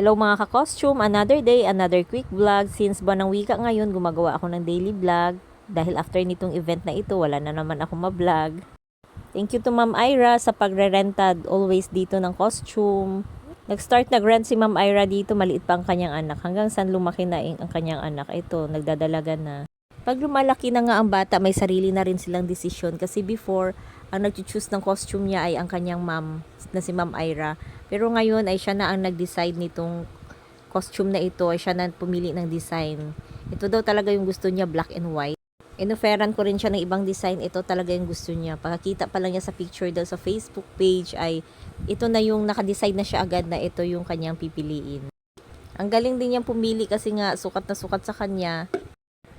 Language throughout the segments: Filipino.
Hello mga ka-costume, another day, another quick vlog. Since buwan ng wika ngayon, gumagawa ako ng daily vlog. Dahil after nitong event na ito, wala na naman ako ma-vlog. Thank you to Ma'am Ira sa pagre-rentad always dito ng costume. Nag-rent si Ma'am Ira dito, maliit pa ang kanyang anak. Hanggang saan lumaki na ang kanyang anak. Ito, nagdadalaga na. Pag lumalaki na nga ang bata, may sarili na rin silang desisyon. Kasi before, ang nag-choose ng costume niya ay ang kanyang mom na si Ma'am Ira. Pero ngayon ay siya na ang nag-decide nitong costume na ito. Ay siya na pumili ng design. Ito daw talaga yung gusto niya, black and white. Inoferan ko rin siya ng ibang design. Ito talaga yung gusto niya. Pagkakita pa lang niya sa picture daw sa Facebook page ay ito na yung naka-decide na siya agad na ito yung kanyang pipiliin. Ang galing din niyang pumili kasi nga sukat na sukat sa kanya.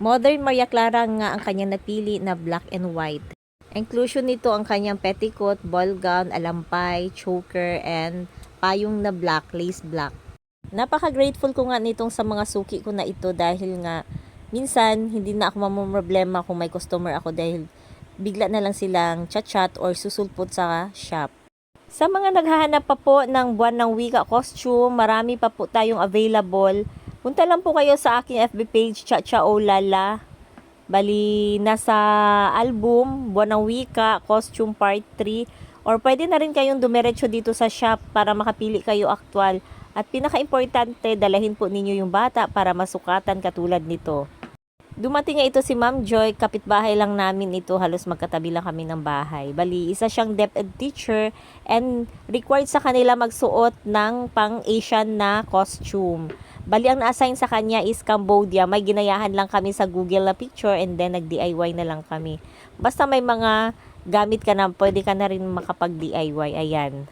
Modern Maria Clara nga ang kanyang napili na black and white. Inclusion nito ang kanyang petticoat, ball gown, alampay, choker, and payong na black, lace black. Napaka-grateful ko nga nitong sa mga suki ko na ito dahil nga minsan hindi na ako mamumroblema kung may customer ako dahil bigla na lang silang chat-chat or susulpot sa shop. Sa mga naghahanap pa po ng buwan ng wika costume, marami pa po tayong available. Punta lang po kayo sa aking FB page, Cha-Cha Olala. Bali, nasa album, Buwan ng Wika, Costume Part 3. Or pwede na rin kayong dumiretso dito sa shop para makapili kayo aktwal. At pinaka-importante, dalahin po ninyo yung bata para masukatan katulad nito. Dumating nga ito si Ma'am Joy, kapitbahay lang namin ito, halos magkatabi lang kami ng bahay. Bali, isa siyang DepEd teacher and required sa kanila magsuot ng pang-Asian na costume. Bali, ang na-assign sa kanya is Cambodia. May ginayahan lang kami sa Google na picture and then nag-DIY na lang kami. Basta may mga gamit ka na, pwede ka na rin makapag-DIY. Ayan.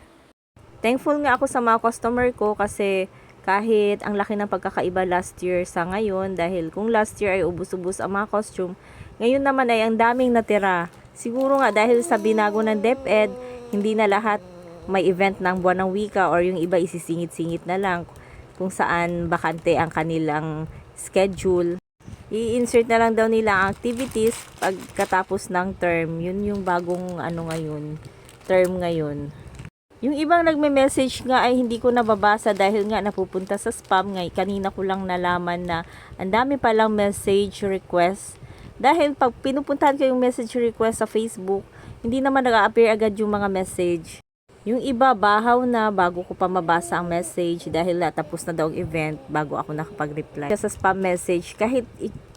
Thankful nga ako sa mga customer ko kasi kahit ang laki ng pagkakaiba last year sa ngayon, dahil kung last year ay ubus-ubus ang mga costume, ngayon naman ay ang daming natira. Siguro nga dahil sa binago ng DepEd, hindi na lahat may event ng buwan ng wika or yung iba isisingit-singit na lang kung saan bakante ang kanilang schedule. I-insert na lang daw nila ang activities pagkatapos ng term. Yun yung bagong term ngayon. Yung ibang nagme-message nga ay hindi ko nababasa dahil nga napupunta sa spam. Kanina ko lang nalaman na ang dami palang message request. Dahil pag pinupuntahan ko yung message request sa Facebook, hindi naman nag-a-appear agad yung mga message. Yung iba, bahaw na bago ko pa mabasa ang message dahil tapos na daw ang event bago ako nakapag-reply. Sa spam message, kahit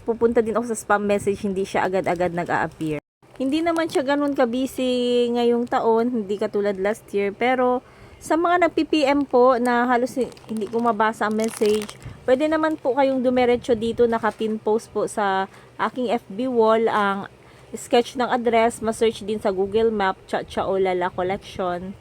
pupunta din ako sa spam message, hindi siya agad-agad nag-a-appear. Hindi naman siya ganun ka-busy ngayong taon, hindi katulad last year. Pero sa mga nag-PPM po na halos hindi ko mabasa ang message, pwede naman po kayong dumiretso dito, naka-pin post po sa aking FB wall ang sketch ng address, ma-search din sa Google Map, Cha-Cha Olala Collection.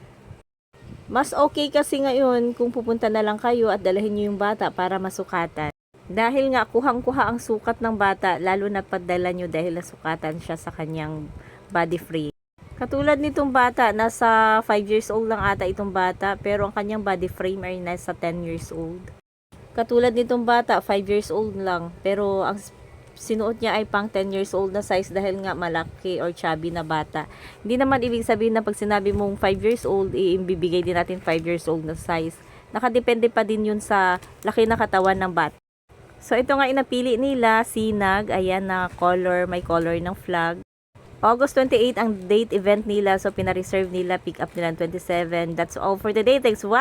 Mas okay kasi ngayon kung pupunta na lang kayo at dalahin nyo yung bata para masukatan. Dahil nga kuhang-kuha ang sukat ng bata, lalo na padala nyo dahil nasukatan siya sa kanyang body frame. Katulad nitong bata, nasa 5 years old lang ata itong bata, pero ang kanyang body frame ay nasa 10 years old. Katulad nitong bata, 5 years old lang, pero ang sinuot niya ay pang 10 years old na size dahil nga malaki or chubby na bata. Hindi naman ibig sabihin na pag sinabi mong 5 years old, ibibigay din natin 5 years old na size. Nakadepende pa din yun sa laki na katawan ng bata. So ito nga inapili nila, sinag, ayan na color, may color ng flag. August 28 ang date event nila, so pina-reserve nila, pick up nila 27. That's all for today. Thanks for watching.